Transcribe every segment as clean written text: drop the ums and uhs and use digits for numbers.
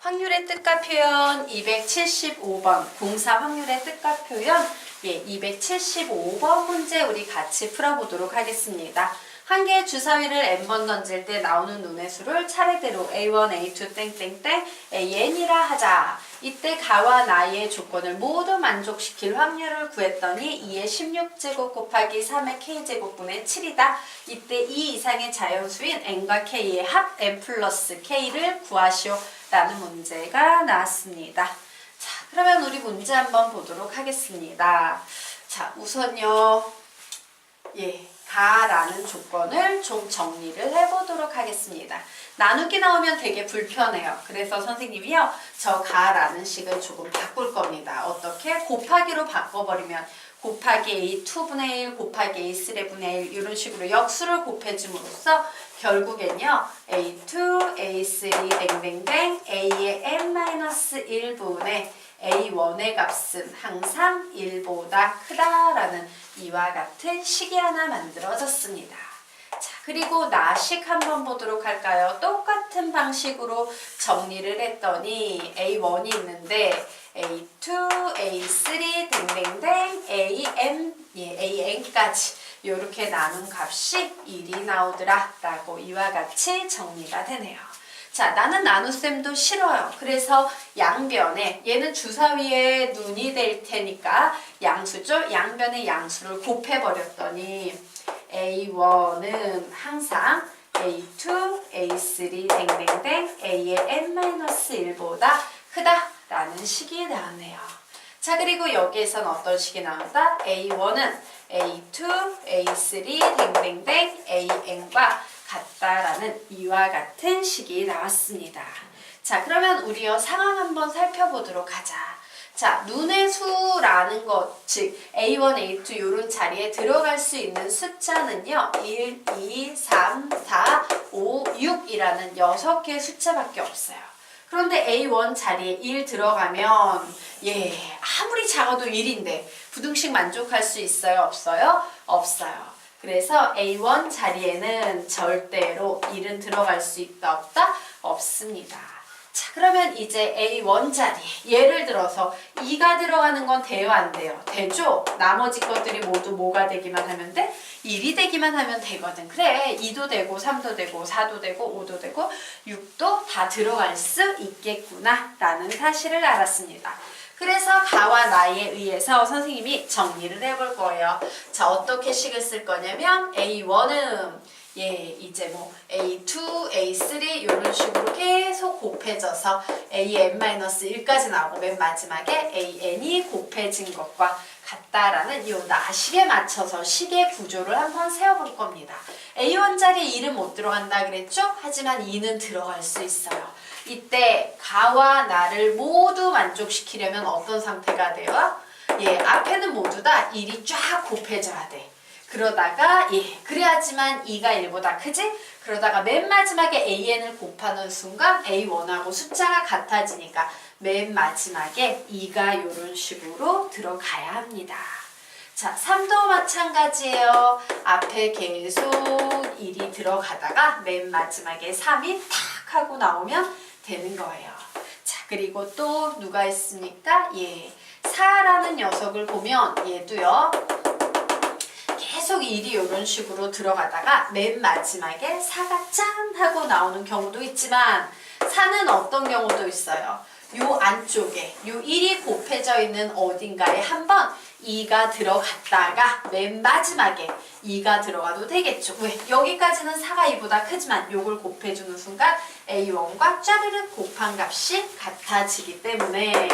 확률의 뜻과 표현 275번 공사 확률의 뜻과 표현 275번 문제 우리 같이 풀어보도록 하겠습니다. 한 개의 주사위를 n번 던질 때 나오는 눈의 수를 차례대로 A1, A2, 땡땡땡, AN이라 하자. 이때 가와 나의 조건을 모두 만족시킬 확률을 구했더니 2의 16제곱 곱하기 3의 k제곱분의 7이다. 이때 이 이상의 자연수인 n과 k의 합 n 플러스 k를 구하시오. 라는 문제가 나왔습니다. 자, 그러면 우리 문제 한번 보도록 하겠습니다. 자, 우선요. 가라는 조건을 좀 정리를 해보도록 하겠습니다. 나누기 나오면 되게 불편해요. 그래서 선생님이요, 저 가라는 식을 조금 바꿀 겁니다. 어떻게? 곱하기로 바꿔버리면 곱하기 A2분의 1, 곱하기 A3분의 1 이런 식으로 역수를 곱해줌으로써 결국엔요 A2, A3 땡땡땡 A의 n-1분의 A1의 값은 항상 1보다 크다라는 이와 같은 식이 하나 만들어졌습니다. 자, 그리고 나식 한번 보도록 할까요? 똑같은 방식으로 정리를 했더니 A1이 있는데 A2, A3, 땡땡땡, AN까지 이렇게 나눈 값이 1이 나오더라 라고 이와 같이 정리가 되네요. 자, 나는 나눗셈도 싫어요. 그래서 양변에 얘는 주사위에 눈이 될 테니까 양수죠. 양변의 양수를 곱해버렸더니 A1은 항상 A2, A3, 땡땡땡, A의 n-1보다 크다 라는 식이 나왔네요. 자, 그리고 여기에선 어떤 식이 나온다? A1은 A2, A3, 땡땡땡, AN과 같다라는 이와 같은 식이 나왔습니다. 자, 그러면 우리요 상황 한번 살펴보도록 하자. 자, 눈의 수라는 것, 즉 A1, A2 이런 자리에 들어갈 수 있는 숫자는요 1, 2, 3, 4, 5, 6이라는 6개의 숫자밖에 없어요. 그런데 A1 자리에 1 들어가면 아무리 작아도 1인데 부등식 만족할 수 있어요? 없어요? 없어요. 그래서 A1 자리에는 절대로 1은 들어갈 수 있다 없다? 없습니다. 자, 그러면 이제 A1 자리에 예를 들어서 2가 들어가는 건 돼요 안 돼요? 되죠? 나머지 것들이 모두 뭐가 되기만 하면 돼? 1이 되기만 하면 되거든. 그래 2도 되고 3도 되고 4도 되고 5도 되고 6도 다 들어갈 수 있겠구나 라는 사실을 알았습니다. 그래서 가와 나에 의해서 선생님이 정리를 해볼 거예요. 자, 어떻게 식을 쓸 거냐면 A1은 이제 뭐 A2, A3 이런 식으로 계속 곱해져서 AN-1까지 나오고 맨 마지막에 AN이 곱해진 것과 같다라는 이 나식에 맞춰서 식의 구조를 한번 세워볼 겁니다. A1 자리에 1은 못 들어간다 그랬죠? 하지만 2는 들어갈 수 있어요. 이때 가와 나를 모두 만족시키려면 어떤 상태가 돼요? 앞에는 모두 다 1이 쫙 곱해져야 돼. 그러다가 그래야지만 2가 1보다 크지? 그러다가 맨 마지막에 AN을 곱하는 순간 A1하고 숫자가 같아지니까 맨 마지막에 2가 이런 식으로 들어가야 합니다. 자, 3도 마찬가지예요. 앞에 계속 1이 들어가다가 맨 마지막에 3이 탁 하고 나오면 되는 거예요. 자, 그리고 또 누가 있습니까? 4라는 녀석을 보면 얘도요. 계속 1이 이런 식으로 들어가다가 맨 마지막에 4가 짠 하고 나오는 경우도 있지만 4는 어떤 경우도 있어요. 요 안쪽에 요 1이 곱해져 있는 어딘가에 한번 2가 들어갔다가 맨 마지막에 2가 들어가도 되겠죠. 왜? 여기까지는 4가 2보다 크지만 요걸 곱해주는 순간 A1과 짜르륵 곱한 값이 같아지기 때문에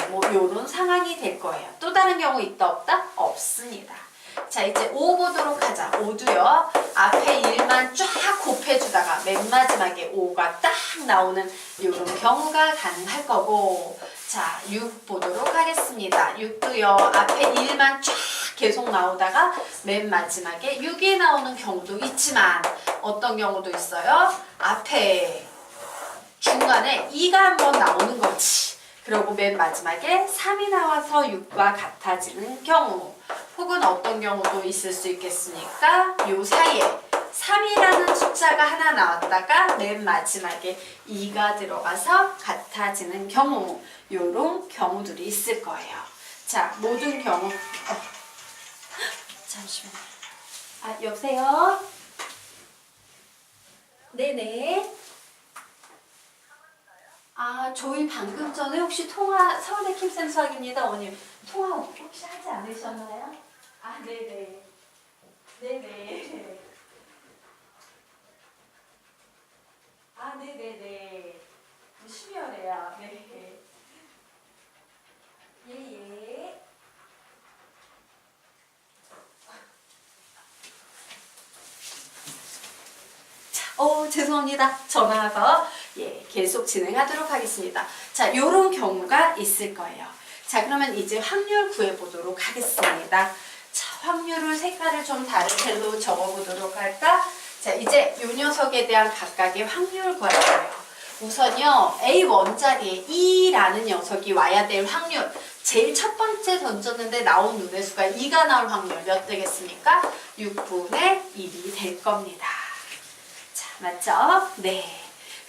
뭐 요런 상황이 될 거예요. 또 다른 경우 있다 없다? 없습니다. 자, 이제 5 보도록 하자. 5도요. 앞에 1만 쫙 곱해주다가 맨 마지막에 5가 딱 나오는 이런 경우가 가능할 거고, 자, 6 보도록 하겠습니다. 6도요. 앞에 1만 쫙 계속 나오다가 맨 마지막에 6이 나오는 경우도 있지만 어떤 경우도 있어요? 앞에 중간에 2가 한번 나오는 거지. 그리고 맨 마지막에 3이 나와서 6과 같아지는 경우, 혹은 어떤 경우도 있을 수 있겠습니까? 요 사이에 3이라는 숫자가 하나 나왔다가 맨 마지막에 2가 들어가서 같아지는 경우, 요런 경우들이 있을 거예요. 자, 모든 경우 잠시만요. 아, 여보세요? 네네. 아, 저희 방금 전에 혹시 통화, 서울대 킴센수학입니다. 어머님, 통화 혹시 하지 않으셨나요? 아, 네네. 네네. 아, 네네네. 12월에요. 네. 예예. 죄송합니다. 전화와서 계속 진행하도록 하겠습니다. 자, 요런 경우가 있을 거예요. 자, 그러면 이제 확률 구해보도록 하겠습니다. 자, 확률을 색깔을 좀 다른 펜로 적어보도록 할까? 자, 이제 요 녀석에 대한 각각의 확률 구할 거예요. 우선요, A1자리에 2라는 녀석이 와야 될 확률. 제일 첫 번째 던졌는데 나온 눈의 수가 2가 나올 확률 몇 되겠습니까? 6분의 1이 될 겁니다. 자, 맞죠? 네.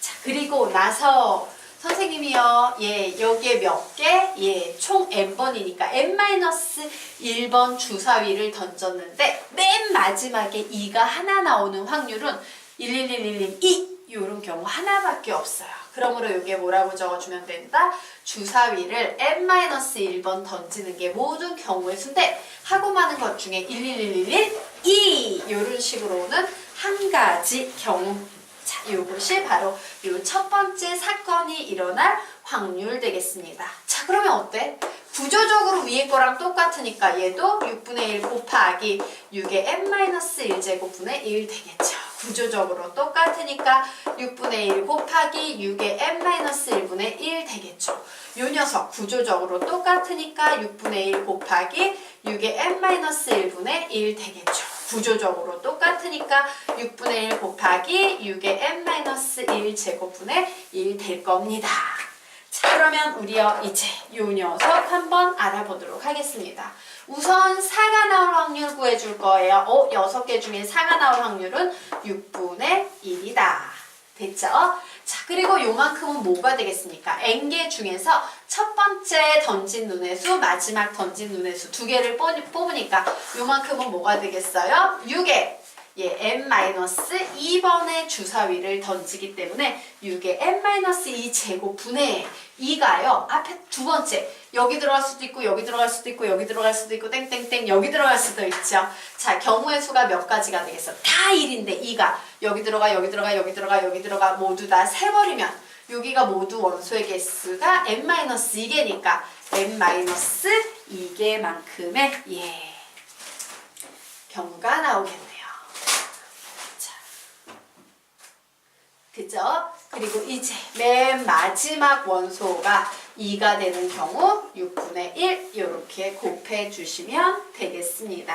자, 그리고 나서 선생님이요, 여기에 몇 개? 총 n번이니까 n-1번 주사위를 던졌는데 맨 마지막에 2가 하나 나오는 확률은 11111 이런 경우 하나밖에 없어요. 그러므로 이게 뭐라고 적어주면 된다? 주사위를 n-1번 던지는 게 모든 경우의 수인데 하고 마는 것 중에 11111 2 이런 식으로는 한 가지 경우. 자, 이것이 바로 이 첫 번째 사건이 일어날 확률 되겠습니다. 자, 그러면 어때? 구조적으로 위에 거랑 똑같으니까 얘도 6분의 1 곱하기 6의 n-1제곱분의 1 되겠죠. 구조적으로 똑같으니까 6분의 1 곱하기 6의 n-1분의 1 되겠죠. 요 녀석 구조적으로 똑같으니까 6분의 1 곱하기 6의 n-1분의 1 되겠죠. 구조적으로 똑같으니까 6분의 1 곱하기 6의 n-1 제곱분의 1 될 겁니다. 자, 그러면 우리요 이제 요 녀석 한번 알아보도록 하겠습니다. 우선 4가 나올 확률 구해줄 거예요. 6개 중에 4가 나올 확률은 6분의 1이다. 됐죠? 자, 그리고 요만큼은 뭐가 되겠습니까? n개 중에서 첫 번째 던진 눈의 수, 마지막 던진 눈의 수 두 개를 뽑으니까 요만큼은 뭐가 되겠어요? 6의 n-2번의 주사위를 던지기 때문에 6의 n-2 제곱분의 2가요. 앞에 두 번째 여기 들어갈 수도 있고 여기 들어갈 수도 있고 여기 들어갈 수도 있고 땡땡땡 여기 들어갈 수도 있죠. 자, 경우의 수가 몇 가지가 되겠어? 다 1인데 2가 여기 들어가 여기 들어가 여기 들어가 여기 들어가 모두 다 세버리면 여기가 모두 원소의 개수가 n-2개니까 n-2개만큼의 경우가 나오겠네요. 그죠? 그리고 이제 맨 마지막 원소가 2가 되는 경우 6분의 1 이렇게 곱해 주시면 되겠습니다.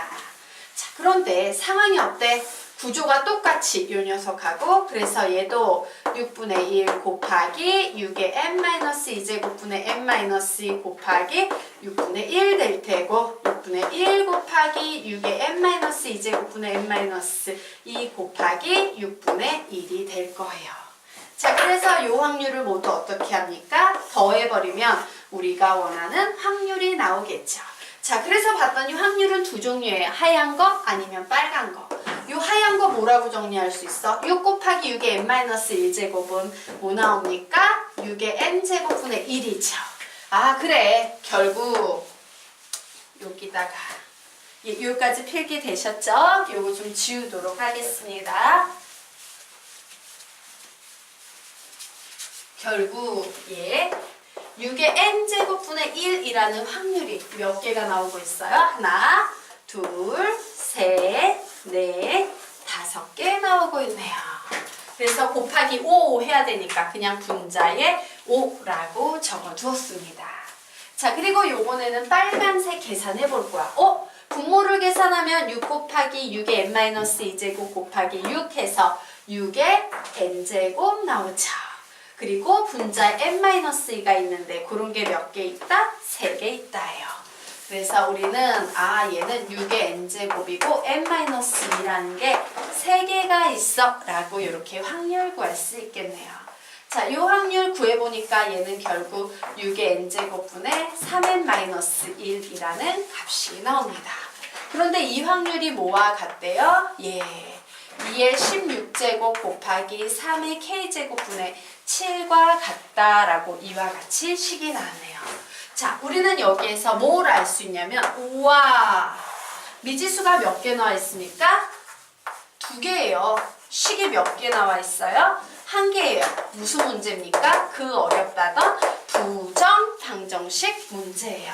자, 그런데 상황이 어때? 구조가 똑같이 요 녀석하고 그래서 얘도 6분의 1 곱하기 6의 n-2제곱분의 n-2 곱하기 6분의 1 될 테고 6분의 1 곱하기 6의 n-2제곱분의 n-2 곱하기 6분의 1이 될 거예요. 자, 그래서 요 확률을 모두 어떻게 합니까? 더해버리면 우리가 원하는 확률이 나오겠죠. 자, 그래서 봤더니 확률은 두 종류예요. 하얀 거 아니면 빨간 거. 요 하얀 거 뭐라고 정리할 수 있어? 6 곱하기 6의 n-1제곱은 뭐 나옵니까? 6의 n제곱분의 1이죠. 아, 그래. 결국 여기다가 여기까지 필기 되셨죠? 요거 좀 지우도록 하겠습니다. 결국 6의 n제곱분의 1이라는 확률이 몇 개가 나오고 있어요? 하나, 둘, 셋, 넷, 5개 나오고 있네요. 그래서 곱하기 5 해야 되니까 그냥 분자에 5라고 적어두었습니다. 자, 그리고 요번에는 빨간색 계산해 볼 거야. 분모를 계산하면 6 곱하기 6의 n-2제곱 곱하기 6 해서 6의 n제곱 나오죠. 그리고 분자에 n-2가 있는데 그런 게 몇 개 있다? 3개 있다예요. 그래서 우리는 얘는 6의 n제곱이고 n-2라는 게 3개가 있어 라고 이렇게 확률 구할 수 있겠네요. 자, 이 확률 구해보니까 얘는 결국 6의 n제곱분의 3n-1이라는 값이 나옵니다. 그런데 이 확률이 뭐와 같대요? 2의 16제곱 곱하기 3의 k제곱분의 7과 같다라고 이와 같이 식이 나왔네요. 자, 우리는 여기에서 뭘 알 수 있냐면, 우와, 미지수가 몇 개 나와 있습니까? 2개예요. 식이 몇 개 나와 있어요? 1개예요. 무슨 문제입니까? 그 어렵다던 부정 방정식 문제예요.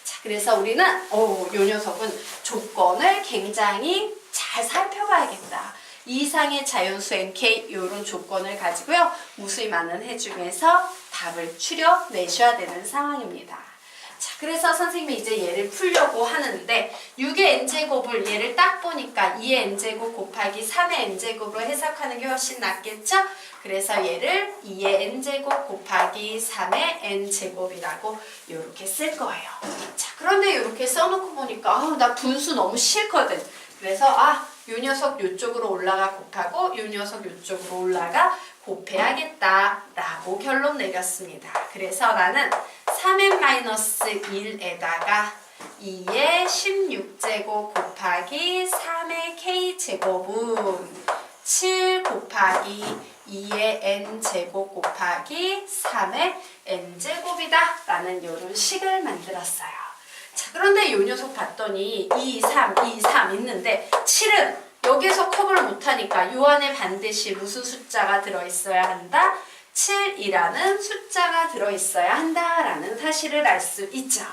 자, 그래서 우리는 요 녀석은 조건을 굉장히 잘 살펴봐야겠다. 이상의 자연수 nk 이런 조건을 가지고요. 무수히 많은 해 중에서 답을 추려내셔야 되는 상황입니다. 자, 그래서 선생님이 이제 얘를 풀려고 하는데 6의 n제곱을 얘를 딱 보니까 2의 n제곱 곱하기 3의 n제곱으로 해석하는 게 훨씬 낫겠죠? 그래서 얘를 2의 n제곱 곱하기 3의 n제곱이라고 이렇게 쓸 거예요. 자, 그런데 이렇게 써놓고 보니까 나 분수 너무 싫거든. 그래서 요 녀석 요쪽으로 올라가 곱하고 요 녀석 요쪽으로 올라가 곱해야겠다 라고 결론 내렸습니다. 그래서 나는 3n-1에다가 2의 16제곱 곱하기 3의 k제곱은 7 곱하기 2의 n제곱 곱하기 3의 n제곱이다 라는 이런 식을 만들었어요. 자, 그런데 이 녀석 봤더니 2, 3, 2, 3 있는데 7은 여기에서 커버를 못하니까 요 안에 반드시 무슨 숫자가 들어있어야 한다? 7이라는 숫자가 들어있어야 한다라는 사실을 알 수 있죠.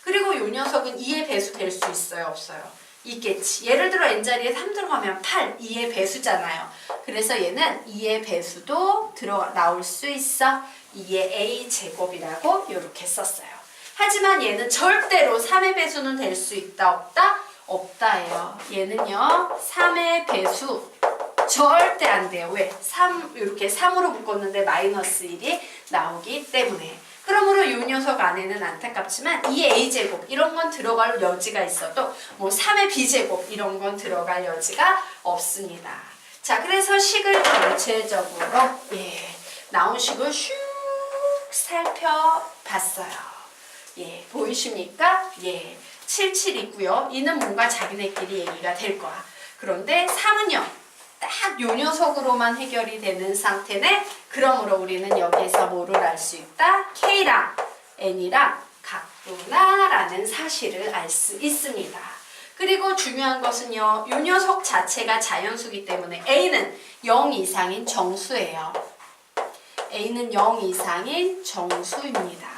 그리고 요 녀석은 2의 배수 될 수 있어요? 없어요? 있겠지. 예를 들어 n자리에 3 들어가면 8, 2의 배수잖아요. 그래서 얘는 2의 배수도 나올 수 있어. 2의 a제곱이라고 이렇게 썼어요. 하지만 얘는 절대로 3의 배수는 될 수 있다 없다? 없다예요. 얘는요 3의 배수 절대 안 돼요. 왜? 3 이렇게 3으로 묶었는데 마이너스 1이 나오기 때문에. 그러므로 이 녀석 안에는 안타깝지만 2의 a제곱 이런 건 들어갈 여지가 있어도 뭐 3의 b제곱 이런 건 들어갈 여지가 없습니다. 자, 그래서 식을 전체적으로 나온 식을 슉 살펴봤어요. 보이십니까? 77 있고요. 이는 뭔가 자기네끼리 얘기가 될 거야. 그런데 3은요. 딱 요 녀석으로만 해결이 되는 상태네. 그러므로 우리는 여기에서 뭐를 알 수 있다? K랑 N이랑 같구나라는 사실을 알 수 있습니다. 그리고 중요한 것은요. 요 녀석 자체가 자연수기 때문에 A는 0 이상인 정수예요. A는 0 이상인 정수입니다.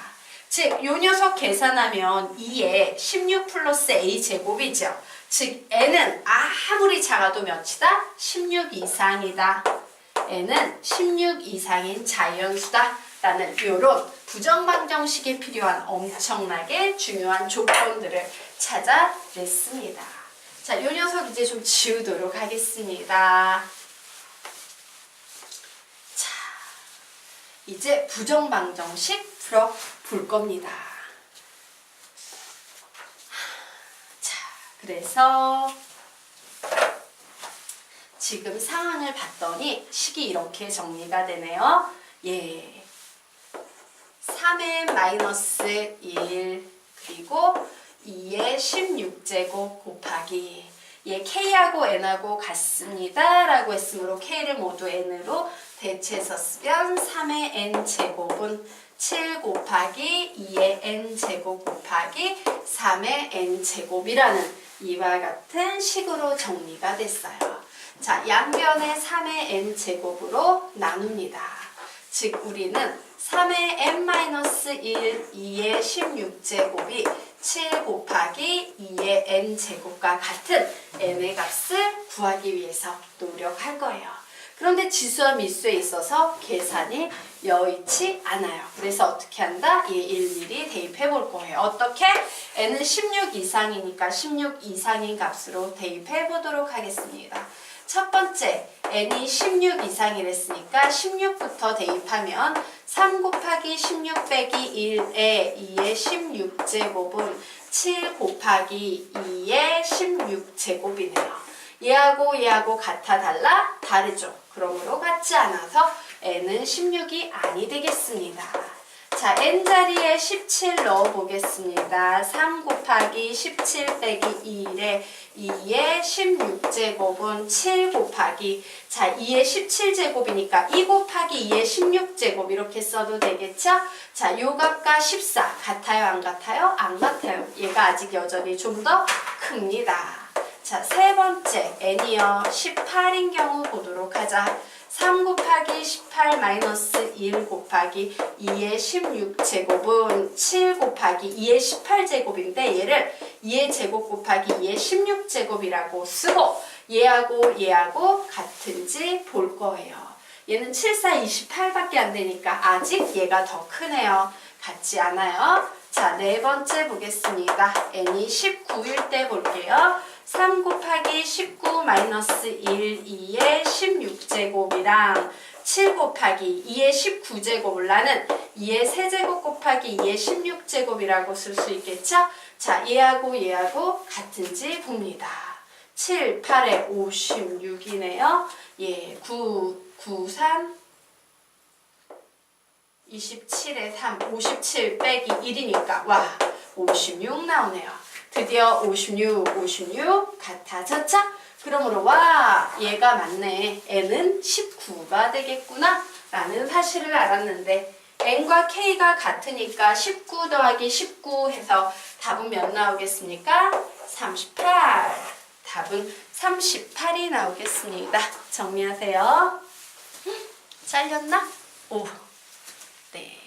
즉, 요 녀석 계산하면 2에 16 플러스 a제곱이죠. 즉, n은 아무리 작아도 몇이다? 16 이상이다. n은 16 이상인 자연수다. 라는 이런 부정방정식에 필요한 엄청나게 중요한 조건들을 찾아냈습니다. 자, 요 녀석 이제 좀 지우도록 하겠습니다. 자, 이제 부정방정식 풀어볼 겁니다. 자, 그래서 지금 상황을 봤더니 식이 이렇게 정리가 되네요. 3의 마이너스 1 그리고 2의 16제곱 곱하기 K하고 N하고 같습니다 라고 했으므로 K를 모두 N으로 대체해서 쓰면 3의 N제곱은 7 곱하기 2의 N제곱 곱하기 3의 N제곱이라는 이와 같은 식으로 정리가 됐어요. 자, 양변의 3의 N제곱으로 나눕니다. 즉 우리는 3의 n-1, 2의 16제곱이 7 곱하기 2의 n제곱과 같은 n의 값을 구하기 위해서 노력할 거예요. 그런데 지수와 미수에 있어서 계산이 여의치 않아요. 그래서 어떻게 한다? 얘 일일이 대입해 볼 거예요. 어떻게? n은 16 이상이니까 16 이상인 값으로 대입해 보도록 하겠습니다. 첫 번째, n이 16 이상이랬으니까 16부터 대입하면 3 곱하기 16 빼기 1에 2의 16제곱은 7 곱하기 2의 16제곱이네요. 얘하고 같아 달라? 다르죠. 그러므로 같지 않아서 n은 16이 아니 되겠습니다. 자, n자리에 17 넣어보겠습니다. 3 곱하기 17 빼기 1에 2의 16제곱은 7 곱하기, 자, 2의 17제곱이니까 2 곱하기 2의 16제곱 이렇게 써도 되겠죠? 자, 요 값과 14 같아요? 안 같아요? 안 같아요. 얘가 아직 여전히 좀 더 큽니다. 자, 세 번째 n이요 18인 경우 보도록 하자. 3 곱하기 18 마이너스 1 곱하기 2의 16제곱은 7 곱하기 2의 18제곱인데 얘를 2의 제곱 곱하기 2의 16제곱이라고 쓰고 얘하고 같은지 볼 거예요. 얘는 7, 4, 28밖에 안 되니까 아직 얘가 더 크네요. 같지 않아요? 자, 네 번째 보겠습니다. n이 19일 때 볼게요. 3 곱하기 19 마이너스 1, 2의 16제곱이랑 7 곱하기 2의 19제곱을 나는 2의 세제곱 곱하기 2의 16제곱이라고 쓸 수 있겠죠? 자, 얘하고 같은지 봅니다. 7, 8에 56이네요. 예, 9, 3, 27에 3, 57 빼기 1이니까 와, 56 나오네요. 드디어 56 같아졌죠? 그러므로 와, 얘가 맞네. n은 19가 되겠구나 라는 사실을 알았는데 n과 k가 같으니까 19 더하기 19 해서 답은 몇 나오겠습니까? 38. 답은 38이 나오겠습니다. 정리하세요. 잘렸나? 오, 네.